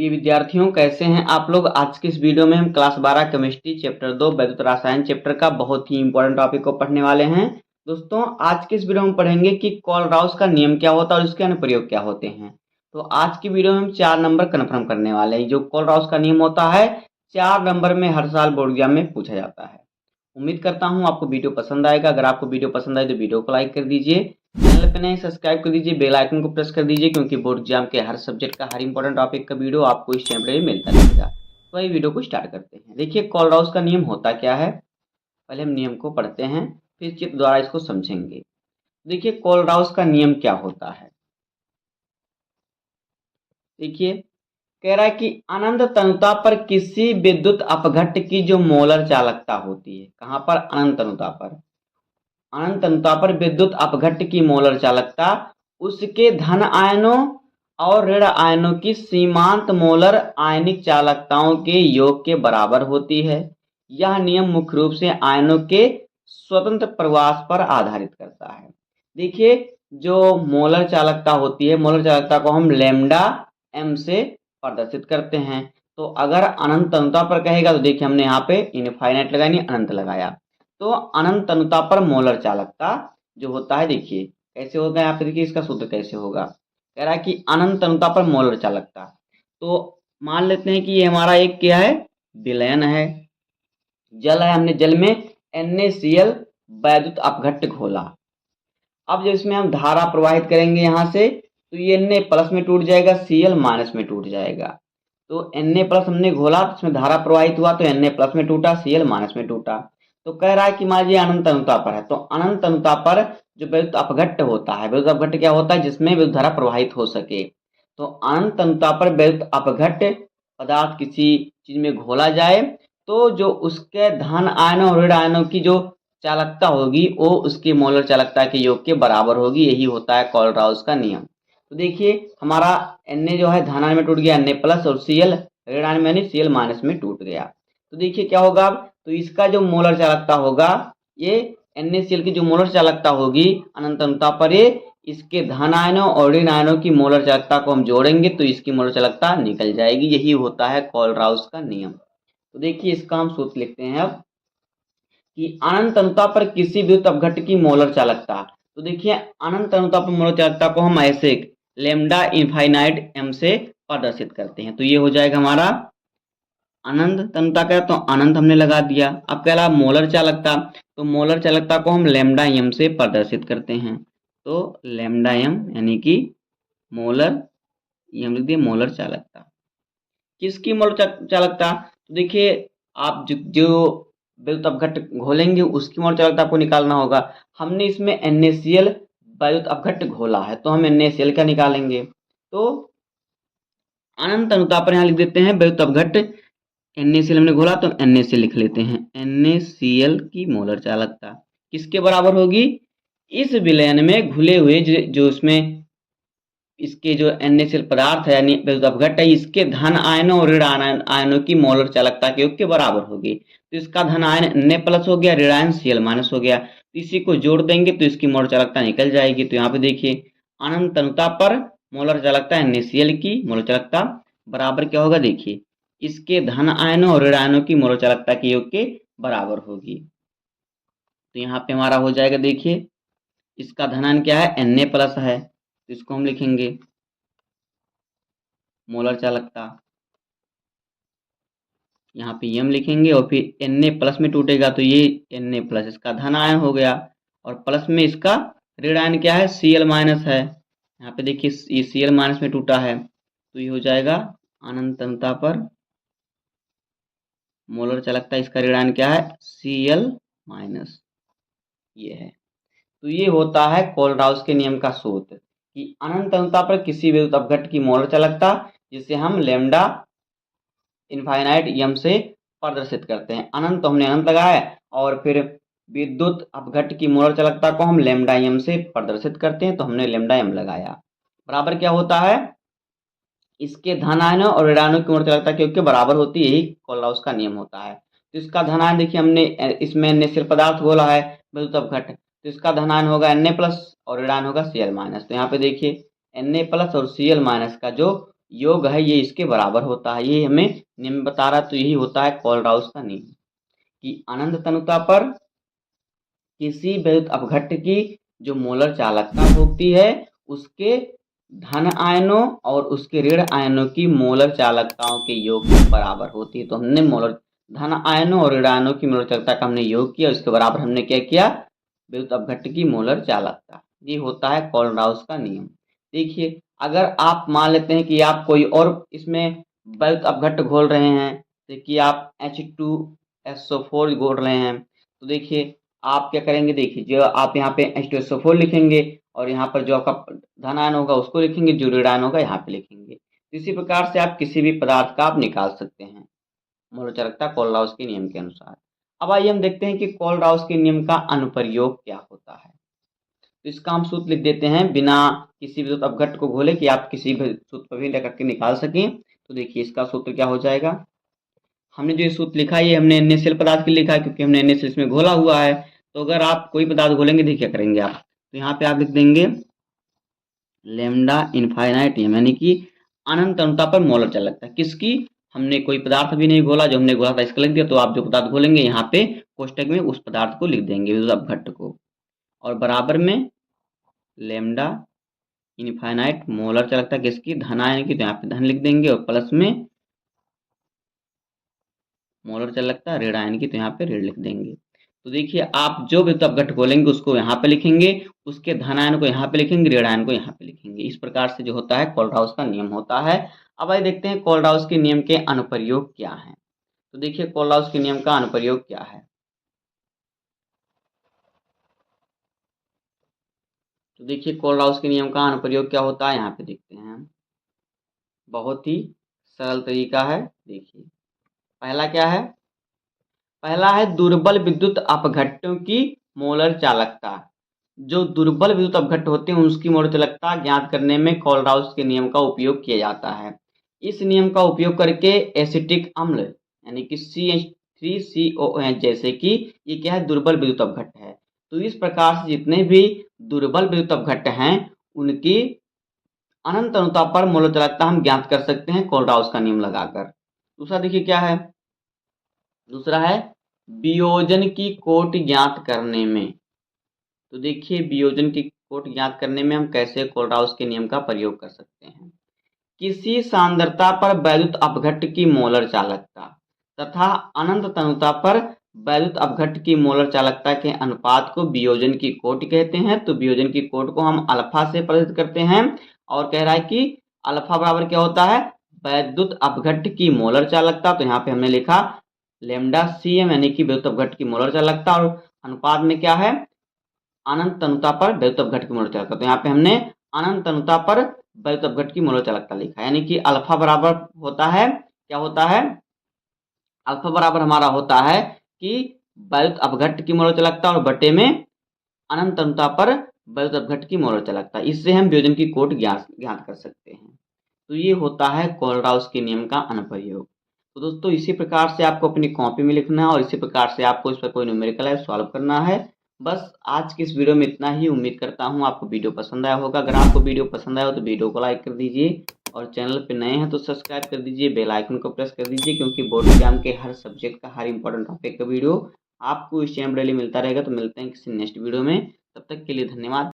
प्रिय विद्यार्थियों, कैसे हैं आप लोग। आज की इस वीडियो में हम क्लास 12 केमिस्ट्री चैप्टर 2 वैद्युत रसायन चैप्टर का बहुत ही इंपॉर्टेंट टॉपिक को पढ़ने वाले हैं। दोस्तों, आज की इस वीडियो में पढ़ेंगे कि कोलराउस का नियम क्या होता है और इसके अनुप्रयोग क्या होते हैं। तो आज की वीडियो में हम 4 नंबर कन्फर्म करने वाले हैं। जो कोलराउस का नियम होता है 4 नंबर में हर साल बोर्ड एग्जाम में पूछा जाता है। उम्मीद करता हूँ आपको वीडियो पसंद आएगा। अगर आपको वीडियो पसंद आए तो वीडियो को लाइक कर दीजिए, चैनल पे नए सब्सक्राइब कर दीजिए, बेल आइकन को प्रेस कर दीजिए, क्योंकि बोर्ड एग्जाम के हर सब्जेक्ट का हर इंपॉर्टेंट टॉपिक का वीडियो आपको इस चैनल पे मिलता रहेगा। तो ये वीडियो को स्टार्ट करते हैं। देखिए, कोलराउस का नियम होता क्या है, पहले हम नियम को पढ़ते हैं, फिर चित्र द्वारा इसको समझेंगे। देखिए, कोलराउस का नियम क्या होता है। देखिए, कह रहा है कि अनंत तनुता पर किसी विद्युत अपघट्ट की जो मोलर चालकता होती है, कहाँ पर, अनंत तनुता पर, अनंत तनुता पर विद्युत अपघट्ट की मोलर चालकता उसके धन आयनों और ऋण आयनों की सीमांत मोलर आयनिक चालकताओं के योग के बराबर होती है। यह नियम मुख्य रूप से आयनों के स्वतंत्र प्रवास पर आधारित करता है। देखिए, जो मोलर चालकता होती है, मोलर चालकता को हम लैम्डा एम से प्रदर्शित करते हैं। तो अगर अनंत तनुता पर कहेगा तो देखिए हमने यहाँ पे इनफाइनाइट लगाया, नहीं अनंत लगाया। तो अनंत तनुता पर मोलर चालकता जो होता है, देखिए कैसे होगा, यहाँ पे देखिए इसका सूत्र कैसे होगा। कह रहा है कि अनंत तनुता पर मोलर चालकता, तो मान लेते हैं कि ये हमारा एक क्या है, विलयन है, जल है। हमने जल में NaCl वैद्युत अपघट्ट घोला। अब जब इसमें हम धारा प्रवाहित करेंगे यहाँ से, तो ये Na प्लस में टूट जाएगा, Cl माइनस में टूट जाएगा। तो Na प्लस हमने घोला, इसमें धारा प्रवाहित हुआ, तो Na प्लस में टूटा, Cl माइनस में टूटा। तो कह रहा है कि मान लीजिए अनंत तनुता पर है, तो अनंत तनुता पर जो वैद्युत अपघट्ट होता है, वैद्युत अपघट्ट क्या होता है, जिसमें विद्युत धारा प्रवाहित हो सके। तो अनंत तनुता पर वैद्युत अपघट्ट पदार्थ किसी चीज में घोला जाए, तो जो उसके धन आयनों और ऋण आयनों की जो चालकता होगी वो उसकी मोलर चालकता के योग के बराबर होगी। यही होता है कोलराउस का नियम। तो देखिए हमारा Na जो है धन आयन में टूट गया, Na प्लस, और Cl ऋण आयन में यानी Cl माइनस में टूट गया। तो देखिए क्या होगा अब, तो इसका जो मोलर चालकता होगा, ये NaCl की जो मोलर चालकता होगी अनंत तनुता पर, ये इसके धन आयनों और ऋण आयनों की मोलर चालकता को हम जोड़ेंगे तो इसकी मोलर चालकता निकल जाएगी। यही होता है कोलराउस का नियम। तो देखिए इसका हम सूत्र लिखते हैं अब, कि अनंत तनुता पर किसी विद्युत अपघट्ट की मोलर चालकता। तो देखिए अनंत तनुता पर मोलर चालकता को हम ऐसे लैम्डा इनफाइनाइट m से प्रदर्शित करते हैं। तो ये हो जाएगा हमारा अनंत तनुता का, तो अनंत हमने लगा दिया। अब कह रहा मोलर चालकता, तो मोलर चालकता को हम लैम्डा m से प्रदर्शित करते हैं। तो लैम्डा m यानी कि मोलर, ये हम लिख दिए मोलर चालकता। किसकी मोलर चालकता, तो देखिए आप जो विद्युत अपघट्ट घोलेंगे उसकी मोलर चालकता आपको निकालना होगा। हमने इसमें NaCl विद्युत अपघट्ट घोला है, तो हम NaCl का निकालेंगे। तो अनंत तनुता पर यहाँ लिख देते हैं विद्युत अपघट्ट, NaCl हमने घोला तो NaCl लिख लेते हैं। NaCl की मोलर चालकता किसके बराबर होगी, इस विलयन में घुले हुए जो इसमें इसके जो NaCl पदार्थ है यानी विद्युत अपघट्ट है, इसके धन आयनों और ऋण आयनों की मोलर चालकता के योग के बराबर होगी। तो इसका धन आयन Na प्लस हो गया, ऋण आयन Cl माइनस हो गया। तो इसी को जोड़ देंगे तो इसकी मोलर चालकता निकल जाएगी। तो यहाँ पे देखिए अनंत तनुता पर मोलर चालकता NaCl की मोलर चालकता बराबर क्या होगा, देखिए इसके धन आयनों और ऋण आयनों की मोलर चालकता के योग के बराबर होगी। तो यहाँ पे हमारा हो जाएगा, देखिए इसका धन आयन क्या है, Na प्लस है, तो इसको हम लिखेंगे मोलर चालकता, यहाँ पे m लिखेंगे, और फिर Na प्लस में टूटेगा तो ये Na प्लस इसका धन आयन हो गया, और प्लस में इसका ऋण आयन क्या है, Cl माइनस है। यहाँ पे देखिए ये Cl माइनस में टूटा है, तो ये हो जाएगा अनंत तनुता पर मोलर चालकता, इसका ऋण आयन क्या है, Cl माइनस, ये है। तो ये होता है कोलराउस के नियम का सूत्र, कि अनंत तनुता पर किसी विद्युत अपघट्ट की मोलर चालकता, जिसे हम लैम्डा इनफाइनाइट m से प्रदर्शित करते हैं। अनंत तो हमने अनंत लगाया है, और फिर विद्युत अपघट्ट की मोलर चालकता को हम लैम्डा m से प्रदर्शित करते हैं, तो हमने लैम्डा m लगाया। बराबर क्या होता है, इसके धन आयनों और ऋण आयनों की मोलर चालकता के योग के बराबर होती है। यही कोलराउस का नियम होता है। तो इसका धन आयन देखिए हमने इसमें NaCl पदार्थ घोला है विद्युत अपघट्ट, तो इसका धन आयन होगा Na प्लस और ऋण आयन होगा Cl माइनस। तो यहाँ पे देखिए Na प्लस और Cl माइनस का जो योग है ये इसके बराबर होता है। ये हमें नियम बता रहा है, तो यही होता है कोलराउस का नियम कि अनंत तनुता पर किसी विद्युत अपघट्ट की जो मोलर चालकता होती है उसके धन आयनों और उसके ऋण आयनों की मोलर चालकताओं के योग के बराबर होती है। तो हमने मोलर धन आयनों और ऋण आयनों की मोलर चालकता का हमने योग किया, उसके बराबर हमने क्या किया, विद्युत अपघट्ट की मोलर चालकता। ये होता है कोलराउस का नियम। देखिए, अगर आप मान लेते हैं कि आप कोई और इसमें विद्युत अपघट्ट घोल रहे हैं, जैसे कि आप H2SO4 घोल रहे हैं, तो देखिए आप क्या करेंगे, देखिए जो आप यहाँ पे H2SO4 लिखेंगे और यहाँ पर जो आपका धन आयन होगा उसको लिखेंगे, जो ऋण आयन होगा यहाँ पे लिखेंगे। तो इसी प्रकार से आप किसी भी पदार्थ का आप निकाल सकते हैं मोलर चालकता कोलराउस के नियम के अनुसार। अब आइए हम देखते हैं कि कोलराउस के नियम का अनुप्रयोग क्या होता है। तो इसका हम सूत्र लिख देते हैं बिना किसी विद्युत अपघट्ट को घोले, कि आप किसी भी सूत्र पर भी लेकर के निकाल सकें। तो देखिए इसका सूत्र क्या हो जाएगा, हमने जो ये सूत्र लिखा है ये हमने NaCl पदार्थ के लिए लिखा है, क्योंकि हमने NaCl इसमें घोला हुआ है। तो अगर आप कोई पदार्थ घोलेंगे, देखिए क्या करेंगे आप, तो यहाँ पे आप लिख देंगे लैम्डा इनफाइनाइट एम, यानी कि अनंत अनुता पर मोलर चालकता किसकी, हमने कोई पदार्थ भी नहीं घोला, जो हमने घोला था इसका लिख दिया। तो आप जो पदार्थ घोलेंगे यहाँ पे कोष्टक में उस पदार्थ को लिख देंगे विद्युत अपघट्ट को, और बराबर में लैम्डा इनफाइनाइट मोलर चालकता किसकी, धन आयन की, तो यहाँ पे धन लिख देंगे, और प्लस में मोलर चालकता ऋण आयन की, तो यहाँ पे ऋण लिख देंगे। तो देखिए आप जो विद्युत अपघट्ट खोलेंगे उसको यहाँ पे लिखेंगे, उसके धन आयन को यहाँ पे लिखेंगे, ऋण आयन को यहाँ पे लिखेंगे। इस प्रकार से जो होता है कोलराउस का नियम होता है। अब आइए देखते हैं कोलराउस के नियम के अनुप्रयोग क्या है। तो देखिए कोलराउस के नियम का अनुप्रयोग क्या है। तो देखिए कोलराउस के नियम का अनुप्रयोग क्या होता है, यहाँ पे देखते हैं हम। बहुत ही सरल तरीका है। देखिए पहला क्या है, पहला है दुर्बल विद्युत अपघट्टों की मोलर चालकता। जो दुर्बल विद्युत अपघट्ट होते हैं उसकी मोलर चालकता ज्ञात करने में कोलराउस के नियम का उपयोग किया जाता है। इस नियम का उपयोग करके एसिटिक अम्ल यानी कि CH3COOH, जैसे कि ये क्या है, दुर्बल विद्युत अपघट्ट है। तो इस प्रकार से जितने भी दुर्बल विद्युत अपघट्ट हैं उनकी अनंत अनुता पर मोलर चालकता हम ज्ञात कर सकते हैं कोलराउस का नियम लगाकर। दूसरा देखिए क्या है, दूसरा है वियोजन की कोटि ज्ञात करने में। तो देखिए वियोजन की कोटि ज्ञात करने में हम कैसे कोलराउस के नियम का प्रयोग कर सकते हैं। किसी सांद्रता पर वैद्युत अपघट्ट की मोलर चालकता तथा अनंत तनुता पर वैद्युत अपघट्ट की मोलर चालकता के अनुपात को वियोजन की कोटि कहते हैं। तो वियोजन की कोटि को हम अल्फा से प्रदर्शित करते हैं, और कह रहा है कि अल्फा बराबर क्या होता है, वैद्युत अपघट्ट की मोलर चालकता। तो यहाँ पे हमने लिखा लैम्डा CM, यानी कि वैद्युत अपघट्ट की मोलर चालकता, और अनुपात में क्या है, अनंत तनुता पर वैद्युत अपघट्ट की मोलर चालकता। तो यहाँ पे हमने अनंत तनुता पर वैद्युत अपघट्ट की मोलर चालकता लिखा, यानी कि अल्फा बराबर होता है, क्या होता है, अल्फा बराबर हमारा होता है कि वैद्युत अपघट्ट की मोलर चालकता और बटे में अनंत तनुता पर वैद्युत अपघट्ट की मोलर चालकता। इससे हम वियोजन की कोटि ज्ञात कर सकते हैं। तो ये होता है कोलराउस के नियम का अनुप्रयोग। तो दोस्तों इसी प्रकार से आपको अपनी कॉपी में लिखना है और इसी प्रकार से आपको इस पर कोई न्यूमेरिकल है सॉल्व करना है। बस आज की इस वीडियो में इतना ही। उम्मीद करता हूँ आपको वीडियो पसंद आया होगा। अगर आपको वीडियो पसंद आया हो तो वीडियो को लाइक कर दीजिए, और चैनल पे नए हैं तो सब्सक्राइब कर दीजिए, बेल आइकन को प्रेस कर दीजिए, क्योंकि बोर्ड एग्जाम के हर सब्जेक्ट का हर इंपॉर्टेंट टॉपिक का वीडियो आपको इस चैनल पर डेली मिलता रहेगा। तो मिलते हैं किसी नेक्स्ट वीडियो में, तब तक के लिए धन्यवाद।